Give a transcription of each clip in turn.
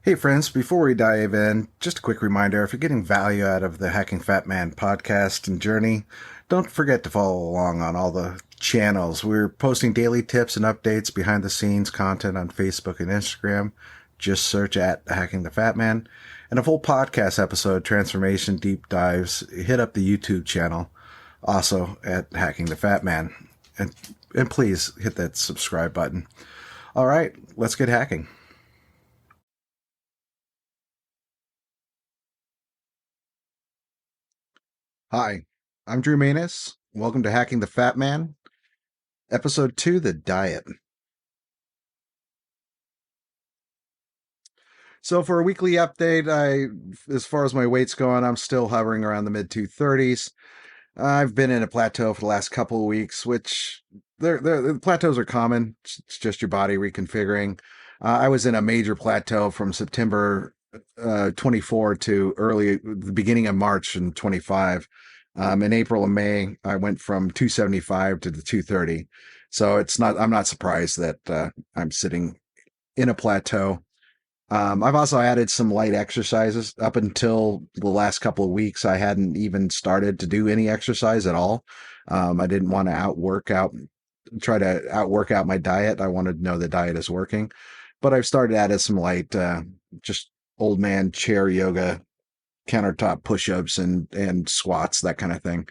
Hey friends, before we dive in, just a quick reminder, if you're getting value out of the Hacking Fat Man podcast and journey, don't forget to follow along on all the channels. We're posting daily tips and updates, behind the scenes content on Facebook and Instagram. Just search at Hacking the Fat Man. And a full podcast episode, transformation deep dives, hit up the YouTube channel, also at Hacking the Fat Man. And please hit that subscribe button. All right, let's get hacking. Hi, I'm Drew Manus. Welcome to Hacking the Fat Man, Episode 2, The Diet. So for a weekly update, as far as my weight's going, I'm still hovering around the mid 230s. I've been in a plateau for the last couple of weeks, which the plateaus are common. It's just your body reconfiguring. I was in a major plateau from September 24 to the beginning of March in 25. In April and May, I went from 275 to the 230. So I'm not surprised that I'm sitting in a plateau. I've also added some light exercises. Up until the last couple of weeks, I hadn't even started to do any exercise at all. I didn't want to try to outwork out my diet. I wanted to know the diet is working, but I've started adding some light, just old man chair yoga, countertop push-ups and squats, that kind of thing.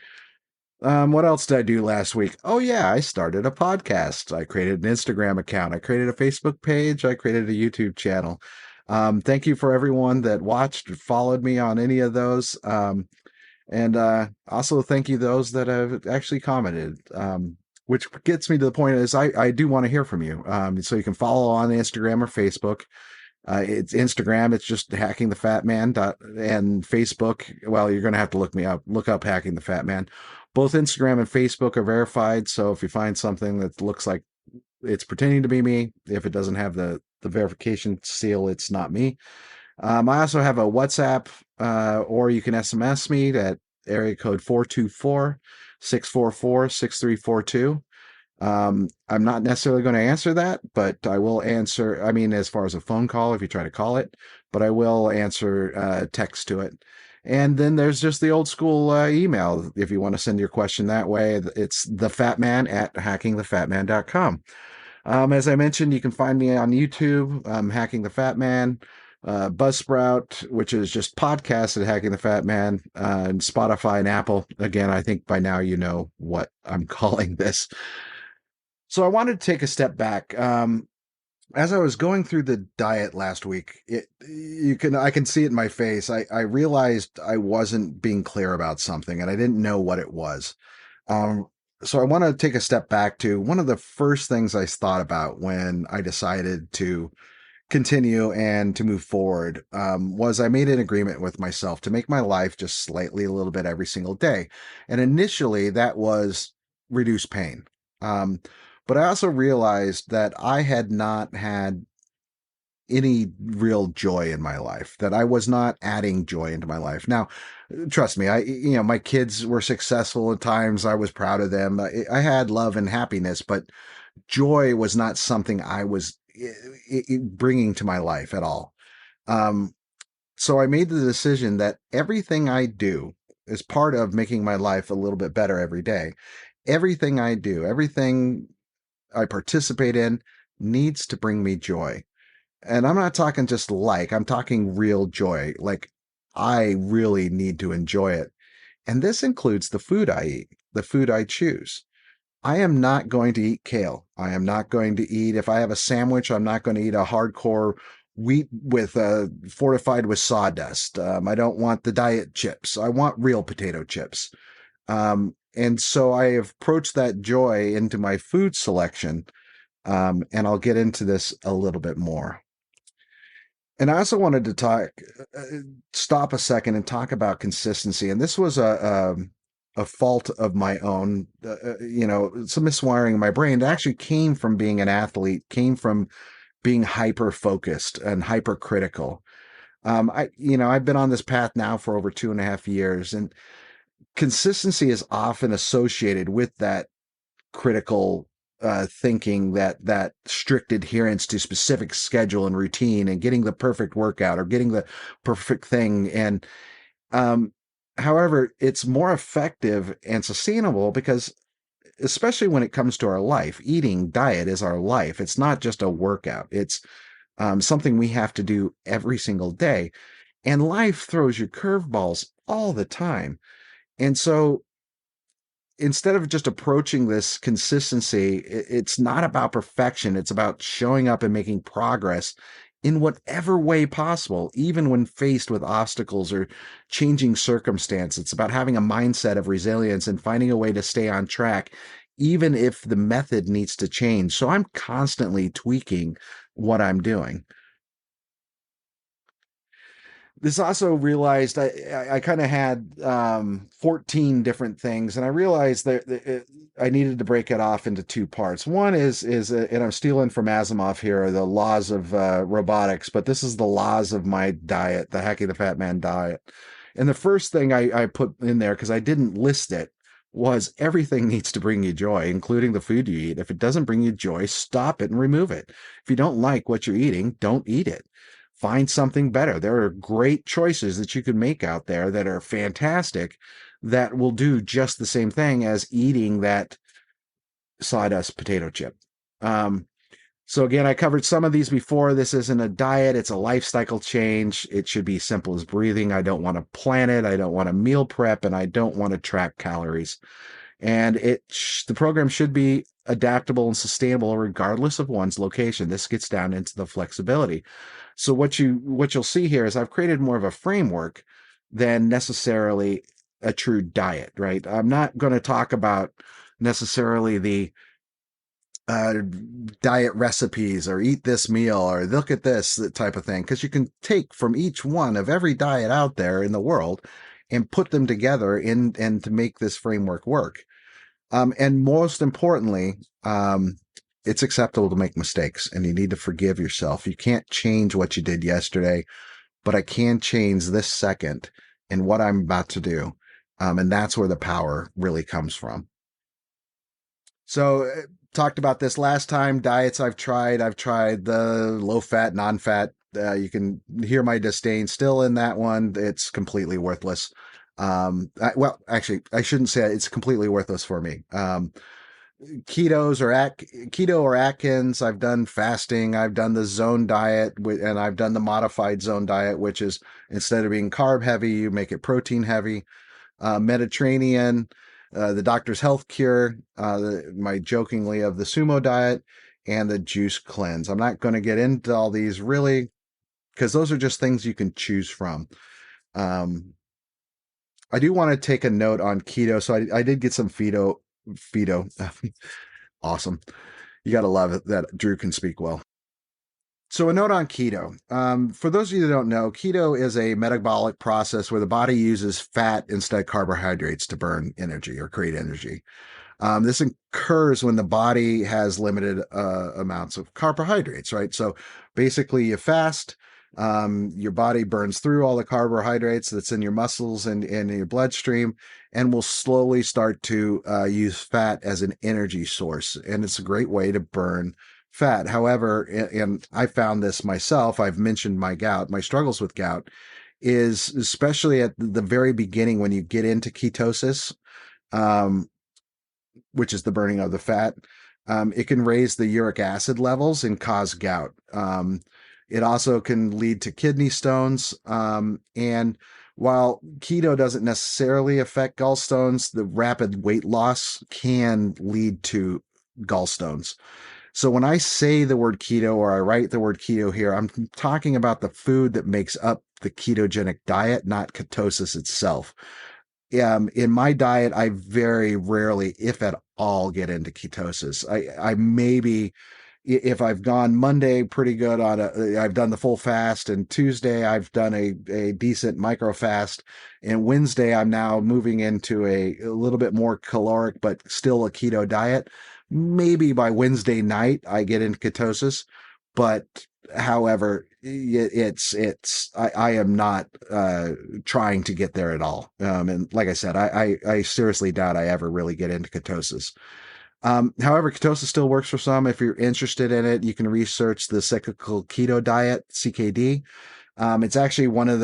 What else did I do last week? Oh yeah, I started a podcast. I created an Instagram account. I created a Facebook page. I created a YouTube channel. Thank you for everyone that watched, followed me on any of those. And also thank you those that have actually commented. Which gets me to the point is I do want to hear from you. So you can follow on Instagram or Facebook. It's Instagram. It's just Hacking the Fat Man. And Facebook. Well, you're going to have to look me up. Look up Hacking the Fat Man. Both Instagram and Facebook are verified. So if you find something that looks like it's pretending to be me, if it doesn't have the verification seal, it's not me. I also have a WhatsApp, or you can SMS me at area code 424-644-6342. I'm not necessarily going to answer that, but I will answer. I mean, as far as a phone call, if you try to call it, but I will answer text to it. And then there's just the old school email. If you want to send your question that way, it's thefatman at hackingthefatman.com. As I mentioned, you can find me on YouTube, Hacking the Fat Man, Buzzsprout, which is just podcasts at Hacking the Fat Man, and Spotify and Apple. Again, I think by now you know what I'm calling this. So I wanted to take a step back. As I was going through the diet last week, I can see it in my face. I realized I wasn't being clear about something, and I didn't know what it was. Um, so I want to take a step back to one of the first things I thought about when I decided to continue and to move forward, was I made an agreement with myself to make my life just slightly a little bit every single day. And initially that was reduce pain. Um, but I also realized that I had not had any real joy in my life, that I was not adding joy into my life. Now, trust me, my kids were successful at times. I was proud of them. I had love and happiness, but joy was not something I was bringing to my life at all. Um, so I made the decision that everything I do is part of making my life a little bit better every day. Everything I do, everything I participate in needs to bring me joy. And I'm not talking just I'm talking real joy. Like I really need to enjoy it. And this includes the food I eat, the food I choose. I am not going to eat kale. I am not going to eat, if I have a sandwich, I'm not going to eat a hardcore wheat with fortified with sawdust. I don't want the diet chips. I want real potato chips. And so I have approached that joy into my food selection. And I'll get into this a little bit more. And I also wanted to uh, stop a second and talk about consistency. And this was a fault of my own, some miswiring in my brain that actually came from being an athlete, came from being hyper focused and hypercritical. I've been on this path now for over 2.5 years, and consistency is often associated with that critical thinking that strict adherence to specific schedule and routine and getting the perfect workout or getting the perfect thing. And um, however, it's more effective and sustainable because, especially when it comes to our life, eating diet is our life. It's not just a workout. It's something we have to do every single day. And life throws you curveballs all the time. And so instead of just approaching this consistency, it's not about perfection. It's about showing up and making progress in whatever way possible, even when faced with obstacles or changing circumstance. It's about having a mindset of resilience and finding a way to stay on track, even if the method needs to change. So I'm constantly tweaking what I'm doing. This also realized I kind of had 14 different things, and I realized that I needed to break it off into two parts. One and I'm stealing from Asimov here, the laws of robotics, but this is the laws of my diet, the Hacking the Fat Man diet. And the first thing I put in there, because I didn't list it, was everything needs to bring you joy, including the food you eat. If it doesn't bring you joy, stop it and remove it. If you don't like what you're eating, don't eat it. Find something better. There are great choices that you can make out there that are fantastic that will do just the same thing as eating that sawdust potato chip. Um, so again, I covered some of these before. This isn't a diet, it's a lifestyle change. It should be simple as breathing. I don't want to plan it, I don't want to meal prep, and I don't want to track calories. And the program should be adaptable and sustainable regardless of one's location. This gets down into the flexibility. So what you'll see here is I've created more of a framework than necessarily a true diet, right? I'm not going to talk about necessarily the uh, diet recipes or eat this meal or look at this type of thing, because you can take from each one of every diet out there in the world and put them together in and to make this framework work. And most importantly, it's acceptable to make mistakes and you need to forgive yourself. You can't change what you did yesterday, but I can change this second and what I'm about to do. And that's where the power really comes from. So, talked about this last time. Diets I've tried the low fat, non fat. You can hear my disdain still in that one. It's completely worthless. Well, actually, I shouldn't say it's completely worthless for me. Keto or Atkins. I've done fasting. I've done the zone diet, and I've done the modified zone diet, which is instead of being carb heavy, you make it protein heavy. Mediterranean, the Doctor's Health Cure, my jokingly of the sumo diet, and the juice cleanse. I'm not going to get into all these really because those are just things you can choose from. Um, I do want to take a note on keto. So I did get some Fido. Awesome. You got to love it that Drew can speak well. So, a note on keto. For those of you that don't know, keto is a metabolic process where the body uses fat instead of carbohydrates to burn energy or create energy. This occurs when the body has limited amounts of carbohydrates, right? So, basically, you fast. Your body burns through all the carbohydrates that's in your muscles and in your bloodstream, and will slowly start to use fat as an energy source. And it's a great way to burn fat. However, and I found this myself, I've mentioned my gout, my struggles with gout is especially at the very beginning when you get into ketosis, um, which is the burning of the fat. It can raise the uric acid levels and cause gout. It also can lead to kidney stones. And while keto doesn't necessarily affect gallstones, the rapid weight loss can lead to gallstones. So when I say the word keto or I write the word keto here, I'm talking about the food that makes up the ketogenic diet, not ketosis itself. In my diet, I very rarely, if at all, get into ketosis. I maybe if I've gone Monday pretty good on I've done the full fast, and Tuesday I've done a decent micro fast, and Wednesday I'm now moving into a little bit more caloric, but still a keto diet. Maybe by Wednesday night I get into ketosis, but however, I am not trying to get there at all. And like I said, I seriously doubt I ever really get into ketosis. However, ketosis still works for some. If you're interested in it, you can research the cyclical keto diet, CKD. It's actually one of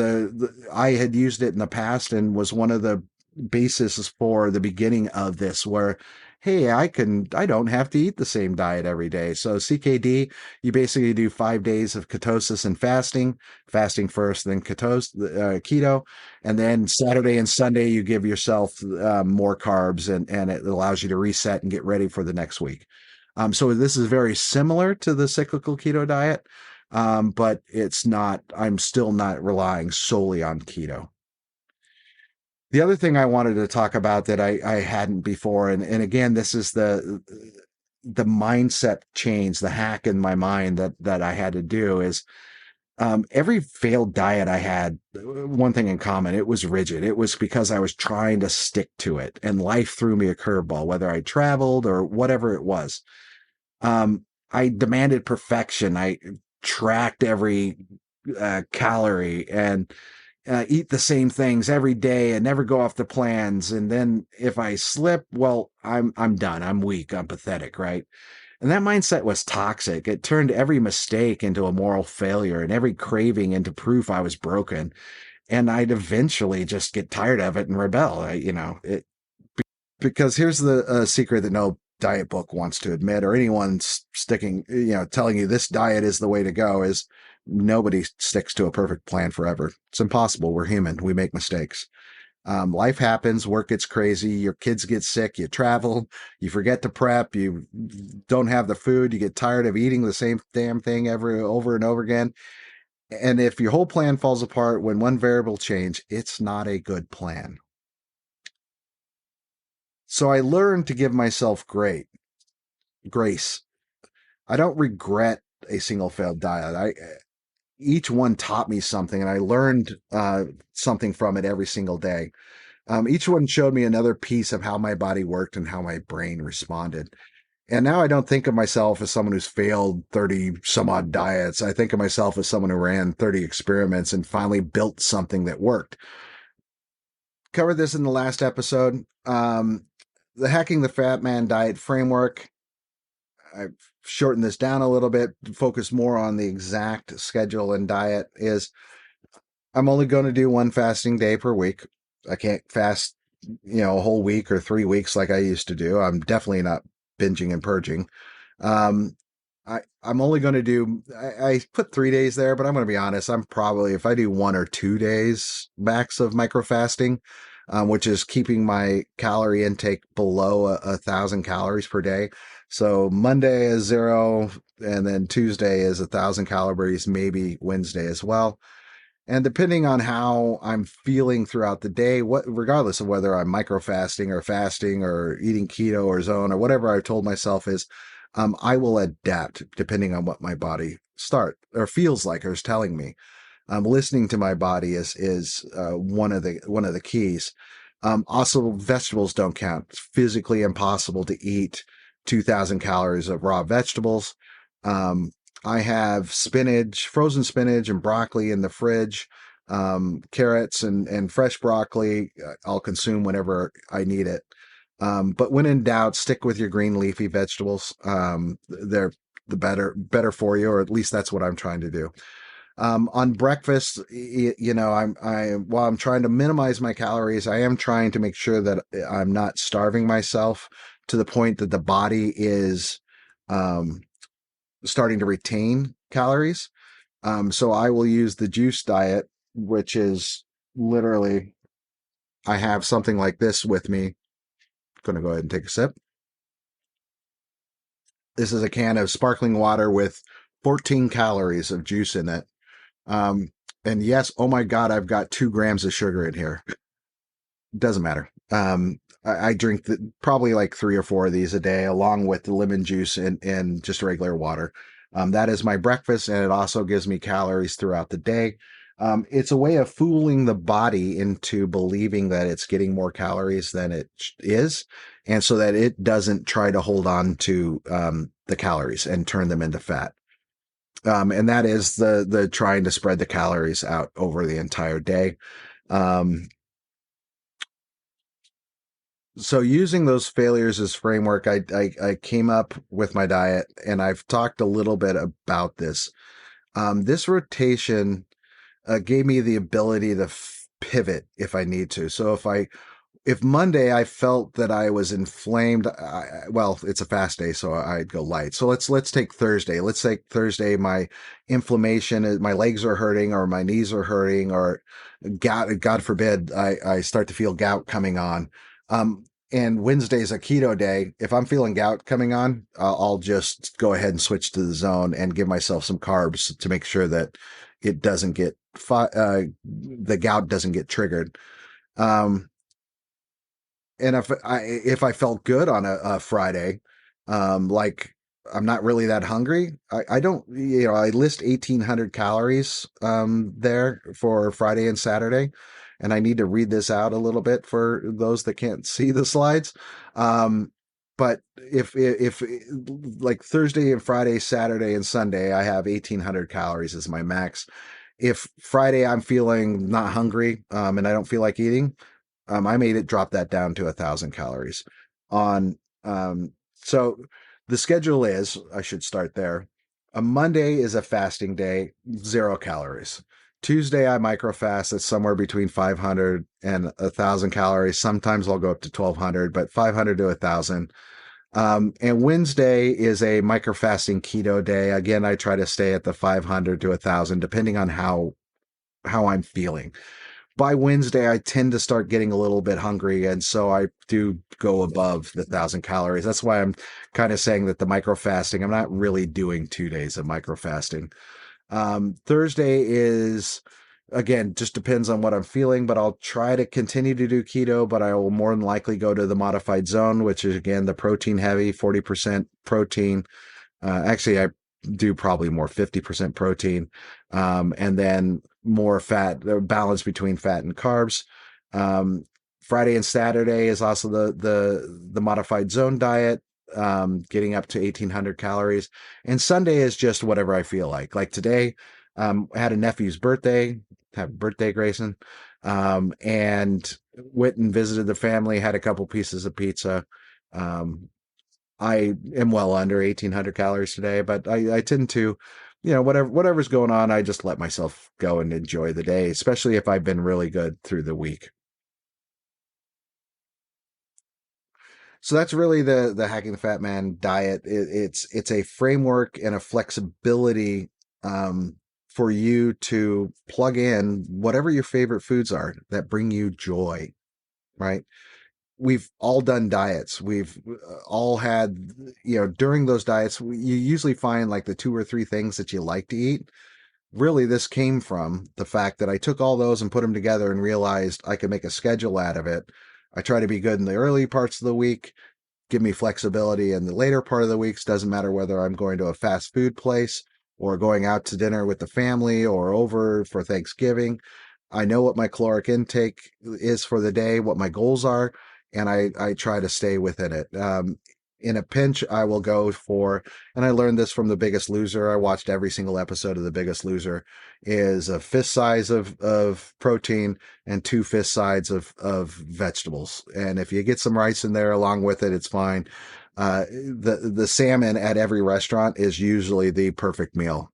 I had used it in the past and was one of the basis for the beginning of this where, hey, I don't have to eat the same diet every day. So CKD, you basically do 5 days of ketosis and fasting first, then keto, and then Saturday and Sunday you give yourself more carbs, and it allows you to reset and get ready for the next week. So this is very similar to the cyclical keto diet, but it's not. I'm still not relying solely on keto. The other thing I wanted to talk about that I hadn't before, and again, this is the mindset change, the hack in my mind that I had to do is every failed diet I had one thing in common. It was rigid. It was because I was trying to stick to it, and life threw me a curveball, whether I traveled or whatever it was. I demanded perfection. I tracked every calorie and eat the same things every day and never go off the plans. And then if I slip, well, I'm done. I'm weak. I'm pathetic, right? And that mindset was toxic. It turned every mistake into a moral failure and every craving into proof I was broken. And I'd eventually just get tired of it and rebel. Because here's the secret that no diet book wants to admit, or anyone sticking, telling you this diet is the way to go, is nobody sticks to a perfect plan forever. It's impossible. We're human. We make mistakes. Life happens, work gets crazy, your kids get sick, you travel, you forget to prep, you don't have the food, you get tired of eating the same damn thing over and over again. And if your whole plan falls apart when one variable change, it's not a good plan. So I learned to give myself grace. I don't regret a single failed diet. I Each one taught me something, and I learned something from it every single day. Each one showed me another piece of how my body worked and how my brain responded. And now I don't think of myself as someone who's failed 30 some odd diets. I think of myself as someone who ran 30 experiments and finally built something that worked. Covered this in the last episode. The Hacking the Fat Man Diet Framework. I've shortened this down a little bit to focus more on the exact schedule and diet. Is I'm only going to do one fasting day per week. I can't fast, a whole week or 3 weeks like I used to do. I'm definitely not binging and purging. Um, I'm only going to do, I put 3 days there, but I'm going to be honest. I'm probably, if I do 1 or 2 days max of micro fasting, which is keeping my calorie intake below 1,000 calories per day. So Monday is 0, and then Tuesday is 1,000 calories, maybe Wednesday as well. And depending on how I'm feeling throughout the day, regardless of whether I'm micro fasting or fasting or eating keto or zone or whatever I've told myself is, I will adapt depending on what my body start or feels like or is telling me. Listening to my body is one of the keys. Also, vegetables don't count. It's physically impossible to eat 2,000 calories of raw vegetables. Um, I have spinach, frozen spinach, and broccoli in the fridge. Carrots and fresh broccoli I'll consume whenever I need it. But when in doubt, stick with your green leafy vegetables. They're the better for you, or at least that's what I'm trying to do. On breakfast, while I'm trying to minimize my calories, I am trying to make sure that I'm not starving myself to the point that the body is um, starting to retain calories. So I will use the juice diet, which is literally, I have something like this with me. Going to go ahead and take a sip. This is a can of sparkling water with 14 calories of juice in it. Um, and yes, oh my God, I've got 2 grams of sugar in here. Doesn't matter. I drink probably like 3 or 4 of these a day, along with the lemon juice and just regular water. That is my breakfast, and it also gives me calories throughout the day. It's a way of fooling the body into believing that it's getting more calories than it is, and so that it doesn't try to hold on to the calories and turn them into fat. And that is the trying to spread the calories out over the entire day. Um, So using those failures as framework, I came up with my diet, and I've talked a little bit about this. This rotation gave me the ability to pivot if I need to. So if Monday I felt that I was inflamed, well, it's a fast day, so I'd go light. So let's take Thursday. Let's take Thursday. My inflammation, my legs are hurting, or my knees are hurting, or God forbid, I start to feel gout coming on. And Wednesday's a keto day. If I'm feeling gout coming on, I'll just go ahead and switch to the zone and give myself some carbs to make sure that it doesn't get the gout doesn't get triggered. Um, and if I felt good on a Friday, like I'm not really that hungry, I don't, I list 1,800 calories there for Friday and Saturday, and I need to read this out a little bit for those that can't see the slides. Um, but if like Thursday and Friday, Saturday and Sunday, I have 1,800 calories as my max. If Friday I'm feeling not hungry, and I don't feel like eating, I made it drop that down to 1,000 calories on. So the schedule is, I should start there. A Monday is a fasting day, 0 calories. Tuesday, I microfast. That's somewhere between 500 and 1,000 calories. Sometimes I'll go up to 1,200, but 500 to 1,000. And Wednesday is a microfasting keto day. Again, I try to stay at the 500 to 1,000, depending on how I'm feeling. By Wednesday, I tend to start getting a little bit hungry, and so I do go above the 1,000 calories. That's why I'm kind of saying that the micro fasting, I'm not really doing 2 days of micro fasting. Thursday is, again, just depends on what I'm feeling, but I'll try to continue to do keto, but I will more than likely go to the modified zone, which is, again, the protein heavy, 40% protein. Actually, I do probably more 50% protein, and then more fat, the balance between fat and carbs. Um, Friday and Saturday is also the modified zone diet, getting up to 1,800 calories. And Sunday is just whatever I feel like. Like today, I had a nephew's birthday. Happy birthday, Grayson. And went and visited the family, had a couple pieces of pizza. Um, I am well under 1,800 calories today, but I tend to, whatever's going on, I just let myself go and enjoy the day, especially if I've been really good through the week. So that's really the Hacking the Fat Man diet. It's a framework and a flexibility, for you to plug in whatever your favorite foods are that bring you joy, right? We've all done diets. We've all had, during those diets, you usually find like the two or three things that you like to eat. Really, this came from the fact that I took all those and put them together and realized I could make a schedule out of it. I try to be good in the early parts of the week, give me flexibility in the later part of the weeks. Doesn't matter whether I'm going to a fast food place or going out to dinner with the family or over for Thanksgiving. I know what my caloric intake is for the day, what my goals are, and I try to stay within it. In a pinch, I will go for, and I learned this from The Biggest Loser. I watched every single episode of The Biggest Loser. Is a fist size of protein and two fist sides of vegetables. And if you get some rice in there along with it, it's fine. The salmon at every restaurant is usually the perfect meal,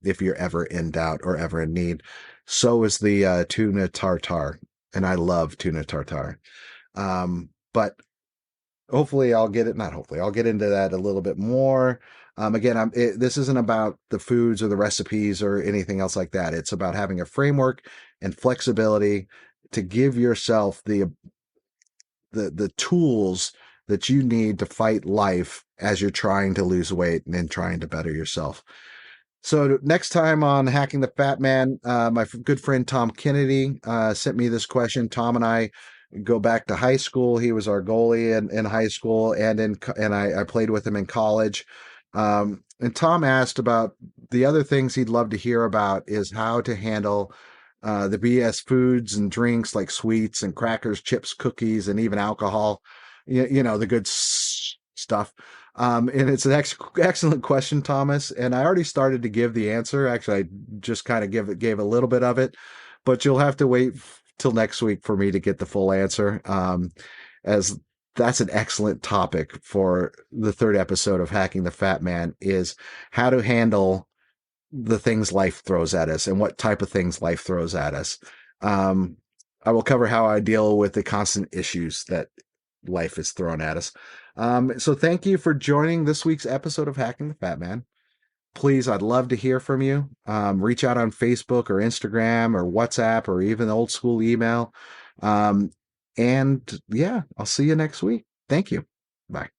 if you're ever in doubt or ever in need. So is the tuna tartare, and I love tuna tartare. But hopefully I'll get it. Not hopefully, I'll get into that a little bit more. Again, this isn't about the foods or the recipes or anything else like that. It's about having a framework and flexibility to give yourself the tools that you need to fight life as you're trying to lose weight and trying to better yourself. So next time on Hacking the Fat Man, my good friend Tom Kennedy sent me this question. Tom and I go back to high school. He was our goalie in high school, and I played with him in college. And Tom asked about the other things he'd love to hear about is how to handle the BS foods and drinks like sweets and crackers, chips, cookies, and even alcohol. The good stuff. And it's an excellent question, Thomas. And I already started to give the answer. Actually, I just kind of gave a little bit of it, but you'll have to wait till next week for me to get the full answer. As that's an excellent topic for the third episode of Hacking the Fat Man, is how to handle the things life throws at us and what type of things life throws at us. Um, I will cover how I deal with the constant issues that life is thrown at us. So thank you for joining this week's episode of Hacking the Fat Man. Please, I'd love to hear from you. Reach out on Facebook or Instagram or WhatsApp or even old school email. Um, and yeah, I'll see you next week. Thank you. Bye.